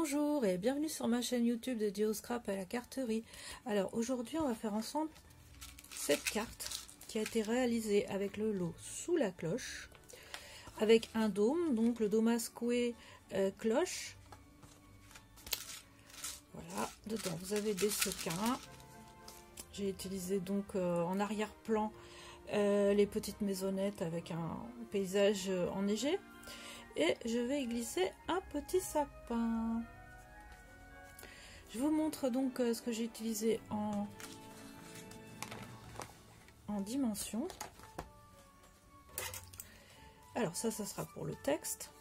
Bonjour et bienvenue sur ma chaîne YouTube de Dio Scrap à la carterie. Alors aujourd'hui on va faire ensemble cette carte qui a été réalisée avec le lot Sous la cloche, avec un dôme, donc le Domasqué cloche. Voilà, dedans vous avez des sequins. J'ai utilisé donc en arrière-plan les petites maisonnettes avec un paysage enneigé. Et je vais y glisser un petit sapin. Je vous montre donc ce que j'ai utilisé en dimension. Alors ça sera pour le texte.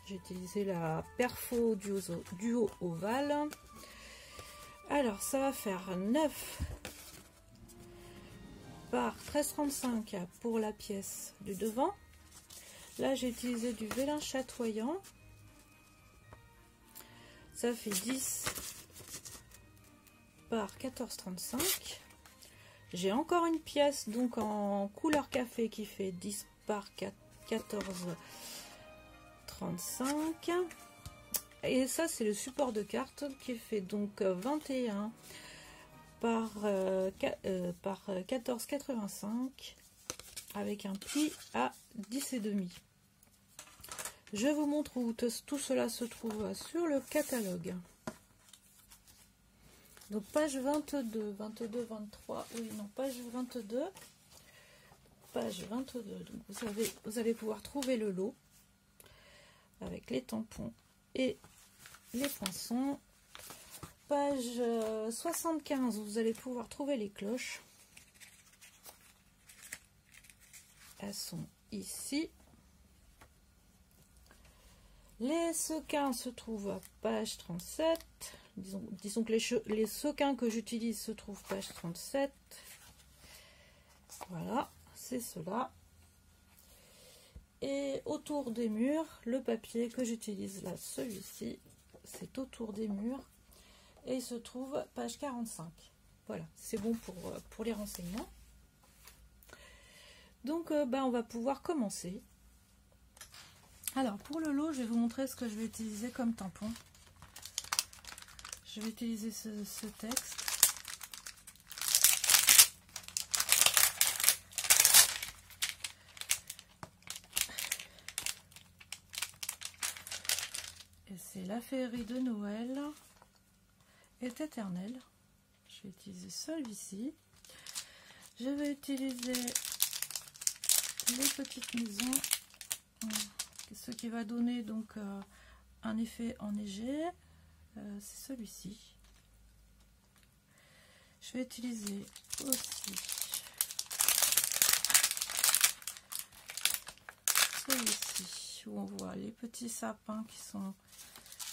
J'ai utilisé la Perfo Duo Ovale. Alors ça va faire 9 par 13,35 pour la pièce du devant. Là, j'ai utilisé du vélin chatoyant. Ça fait 10 par 14,35. J'ai encore une pièce donc en couleur café qui fait 10 par 14,35. Et ça, c'est le support de carte qui fait donc 21 par 14,85 avec un pli à 10,5. Je vous montre où tout cela se trouve sur le catalogue. Donc page 22, 23, oui non, page 22. Page 22, donc vous allez pouvoir trouver le lot avec les tampons et les poinçons. Page 75, vous allez pouvoir trouver les cloches. Elles sont ici. Les sequins se trouvent à page 37. Disons que les sequins que j'utilise se trouvent page 37. Voilà, c'est cela. Et autour des murs, le papier que j'utilise là, celui-ci, c'est autour des murs. Et il se trouve page 45. Voilà, c'est bon pour les renseignements. Donc, on va pouvoir commencer. Alors, pour le lot, je vais vous montrer ce que je vais utiliser comme tampon. Je vais utiliser ce texte. Et c'est La féerie de Noël est éternelle. Je vais utiliser celui-ci. Je vais utiliser les petites maisons. Ce qui va donner donc un effet enneigé, c'est celui-ci. Je vais utiliser aussi celui-ci où on voit les petits sapins qui sont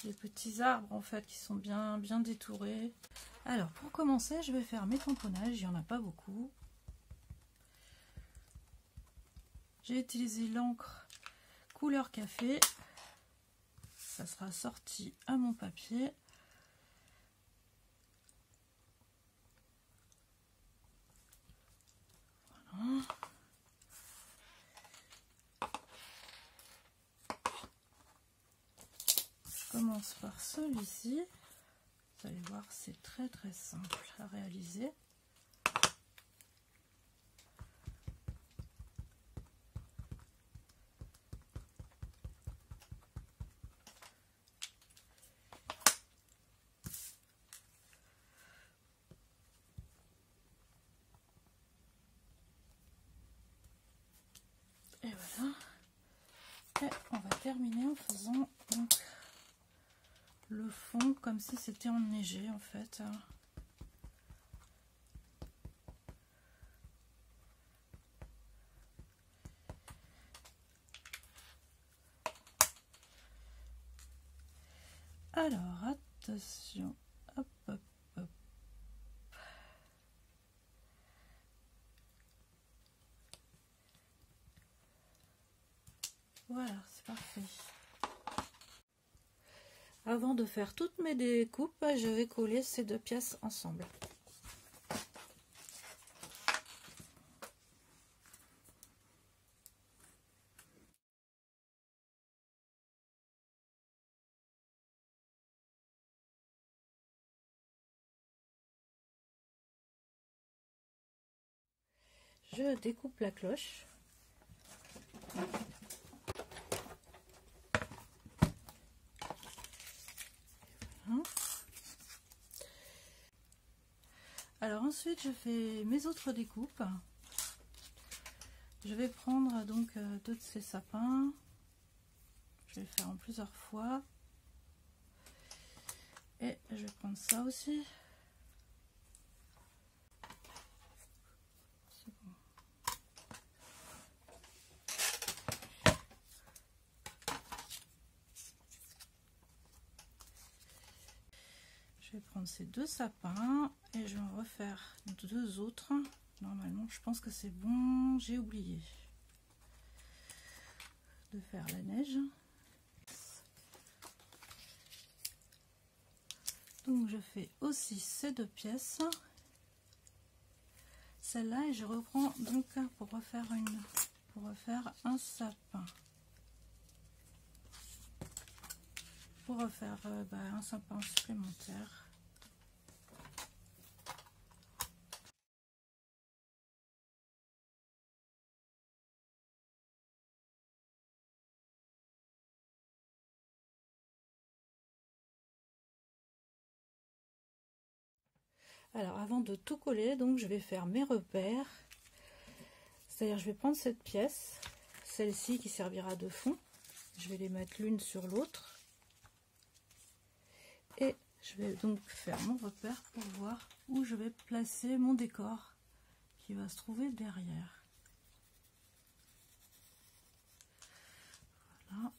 les petits arbres en fait qui sont bien détourés. Alors pour commencer, je vais faire mes tamponnages, il n'y en a pas beaucoup. J'ai utilisé l'encre couleur café, ça sera sorti à mon papier. Voilà. Je commence par celui-ci. Vous allez voir, c'est très simple à réaliser. Et voilà. Et on va terminer en faisant donc le fond comme si c'était enneigé en fait. Alors attention, hop hop hop. Voilà, c'est parfait. Avant de faire toutes mes découpes, je vais coller ces deux pièces ensemble. je découpe la cloche. Voilà. Alors ensuite je fais mes autres découpes. Je vais prendre donc deux de ces sapins. Je vais le faire en plusieurs fois. Et je vais prendre ça aussi. C'est bon. Je vais prendre ces deux sapins et je vais en refaire deux autres. Normalement, je pense que c'est bon. J'ai oublié de faire la neige. Donc je fais aussi ces deux pièces, celle-là, et je reprends donc pour refaire un sapin, pour refaire un sapin supplémentaire. Alors avant de tout coller, donc je vais faire mes repères, c'est-à-dire je vais prendre cette pièce, celle-ci qui servira de fond, je vais les mettre l'une sur l'autre et je vais donc faire mon repère pour voir où je vais placer mon décor qui va se trouver derrière. Voilà.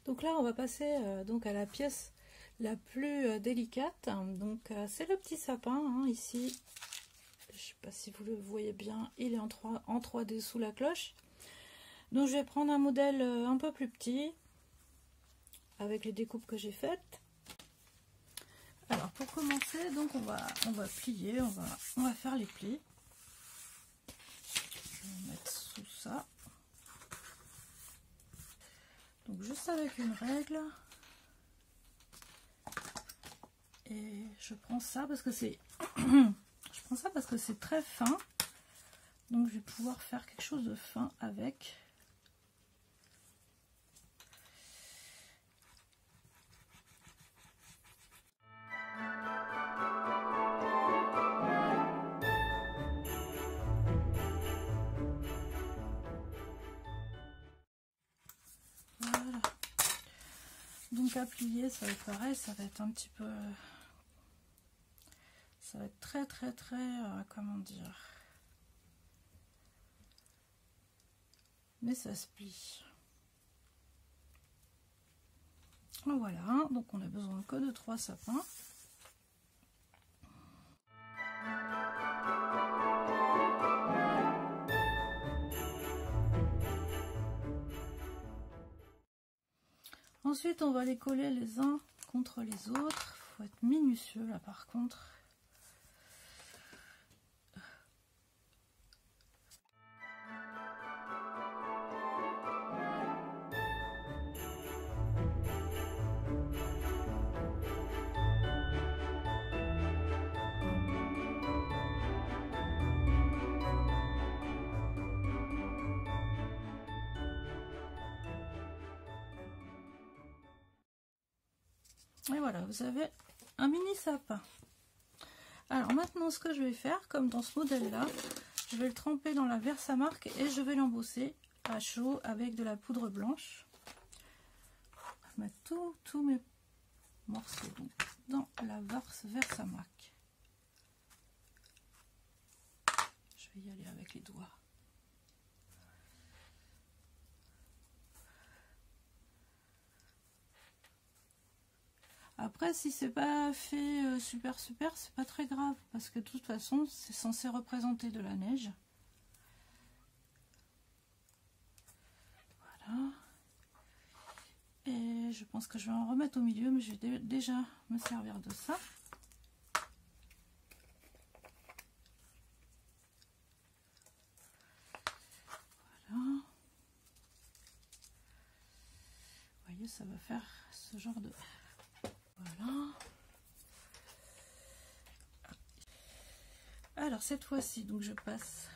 Donc là on va passer donc à la pièce la plus délicate. Donc c'est le petit sapin hein, ici. Je sais pas si vous le voyez bien, il est en 3D sous la cloche. Donc je vais prendre un modèle un peu plus petit avec les découpes que j'ai faites. Alors pour commencer, donc on va plier, on va faire les plis. Je vais mettre sous ça. Donc juste avec une règle. Et je prends ça parce que c'est très fin. Donc je vais pouvoir faire quelque chose de fin avec. Voilà. Donc à plier, ça va être pareil, ça va être un petit peu... Ça va être très comment dire... Mais ça se plie. Voilà, donc on a besoin que de 3 sapins. Ensuite, on va les coller les uns contre les autres. Il faut être minutieux là par contre. Et voilà, vous avez un mini sapin. Alors maintenant, ce que je vais faire, comme dans ce modèle-là, je vais le tremper dans la Versamark et je vais l'embosser à chaud avec de la poudre blanche. Je vais mettre tous mes morceaux donc, dans la Versamark. Je vais y aller avec les doigts. Après, si c'est pas fait super, c'est pas très grave parce que de toute façon, c'est censé représenter de la neige. Voilà. Et je pense que je vais en remettre au milieu, mais je vais déjà me servir de ça. plus ça va faire ce genre de... Voilà. Alors cette fois-ci, donc je passe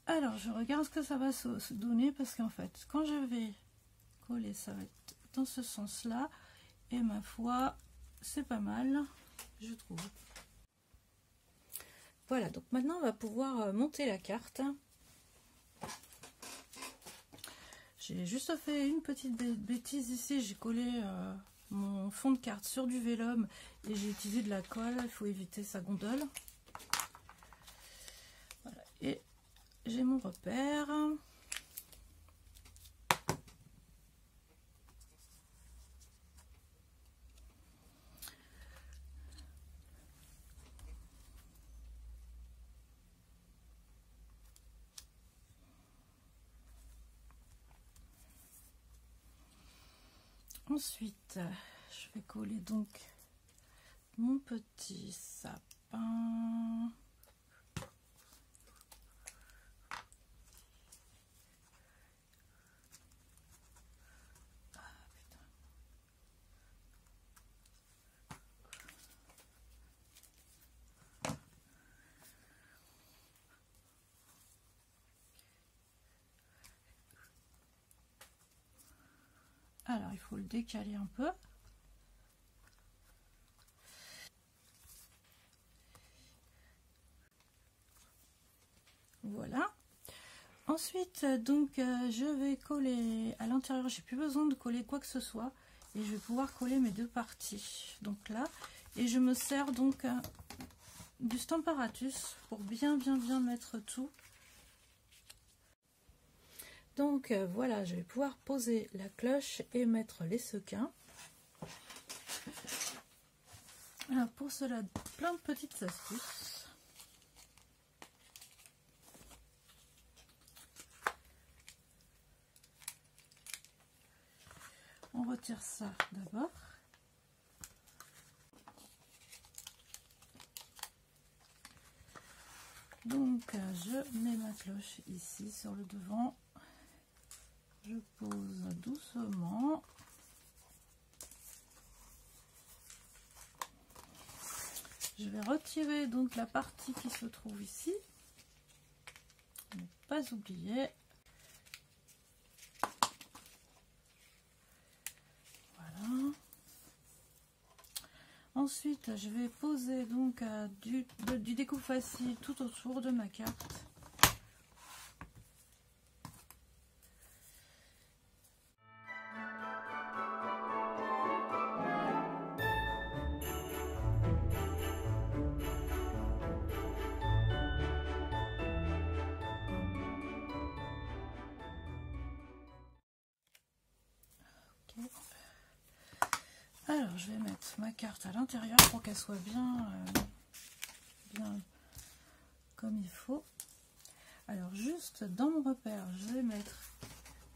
alors je regarde ce que ça va se donner, parce qu'en fait quand je vais coller ça va être dans ce sens là, et ma foi c'est pas mal je trouve. Voilà, donc maintenant on va pouvoir monter la carte. J'ai juste fait une petite bêtise ici, j'ai collé mon fond de carte sur du vélum et j'ai utilisé de la colle, il faut éviter sa gondole. Voilà, et j'ai mon repère. Ensuite, je vais coller donc mon petit sapin. Alors, il faut le décaler un peu. Voilà. Ensuite, donc, je vais coller à l'intérieur. J'ai plus besoin de coller quoi que ce soit. Et je vais pouvoir coller mes deux parties. Donc là, et je me sers donc du Stamparatus pour bien mettre tout. Donc voilà, je vais pouvoir poser la cloche et mettre les sequins. Alors pour cela, plein de petites astuces. On retire ça d'abord. Donc je mets ma cloche ici sur le devant. Je pose doucement. Je vais retirer donc la partie qui se trouve ici. Ne pas oublier. Voilà. Ensuite, je vais poser donc du découpe facile tout autour de ma carte. Alors, je vais mettre ma carte à l'intérieur pour qu'elle soit bien comme il faut. Alors, juste dans mon repère, je vais mettre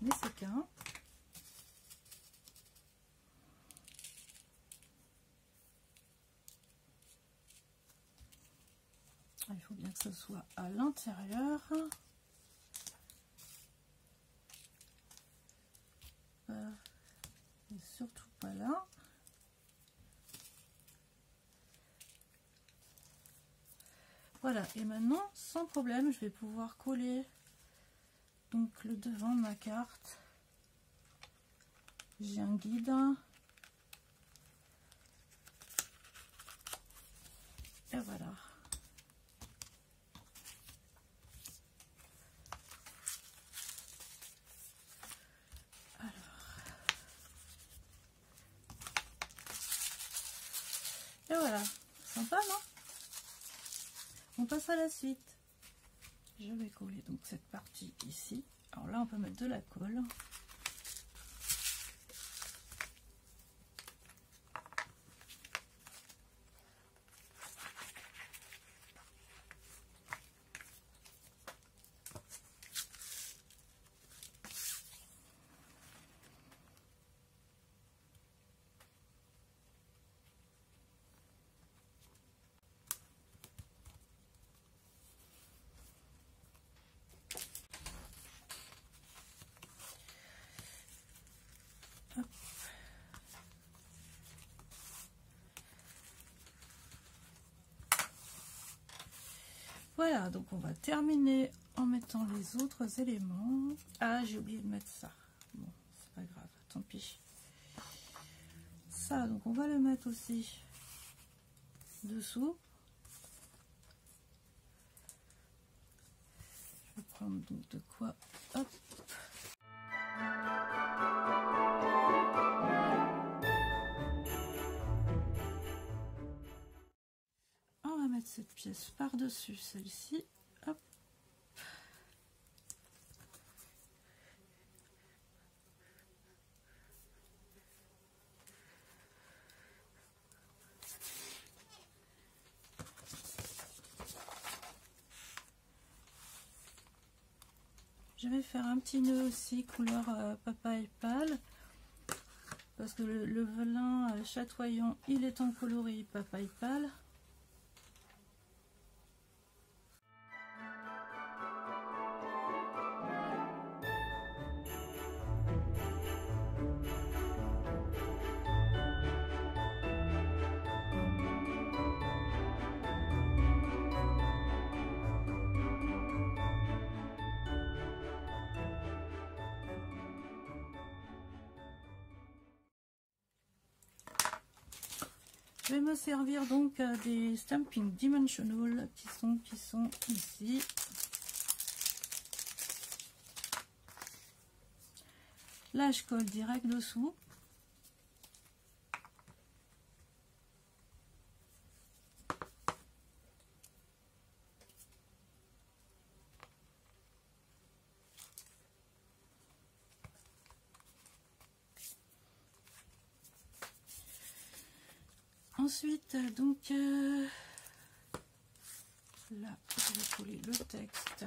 mes sequins. Il faut bien que ce soit à l'intérieur. Et surtout pas là. Voilà, et maintenant, sans problème, je vais pouvoir coller donc le devant de ma carte. J'ai un guide. Et voilà. Alors. Et voilà. Sympa, non? On passe à la suite. Je vais coller donc cette partie ici. Alors là, on peut mettre de la colle. Voilà, donc on va terminer en mettant les autres éléments. Ah, j'ai oublié de mettre ça. Bon, c'est pas grave, tant pis. Ça, donc on va le mettre aussi dessous. Je vais prendre donc de quoi. Hop. On va mettre cette pièce par-dessus celle-ci. Hop. Je vais faire un petit nœud aussi couleur papaye pâle parce que le velin chatoyant il est en coloris papaye pâle. Je vais me servir donc des Stampin' Dimensional qui sont ici. Là, je colle direct dessous. Ensuite, donc, là, je vais coller le texte.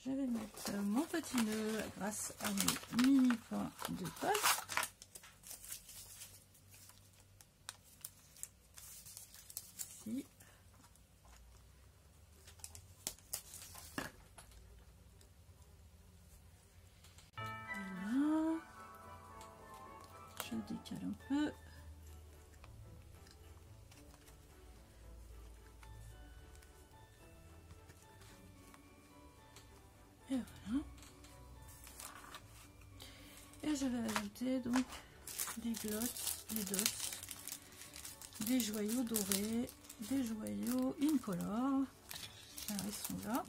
Je vais mettre mon petit nœud grâce à mes mini points de colle. Ici. Voilà. Je décale un peu. Et voilà. Et je vais ajouter donc des glottes, des dots, des joyaux dorés, des joyaux incolores. Alors, ils sont là.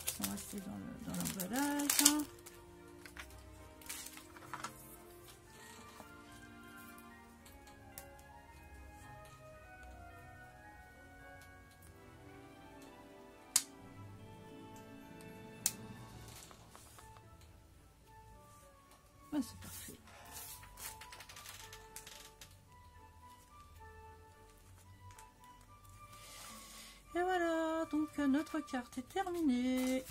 Ils sont restés dans l'emballage. Ah, c'est parfait. Et voilà, donc notre carte est terminée.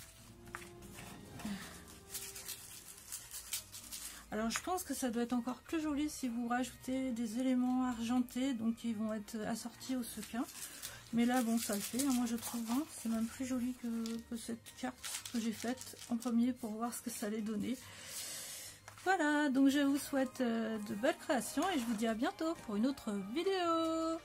Alors je pense que ça doit être encore plus joli si vous rajoutez des éléments argentés, donc ils vont être assortis au sequin. Mais là bon, ça le fait, hein, moi je trouve, hein, c'est même plus joli que cette carte que j'ai faite en premier pour voir ce que ça allait donner. Voilà, donc je vous souhaite de belles créations et je vous dis à bientôt pour une autre vidéo.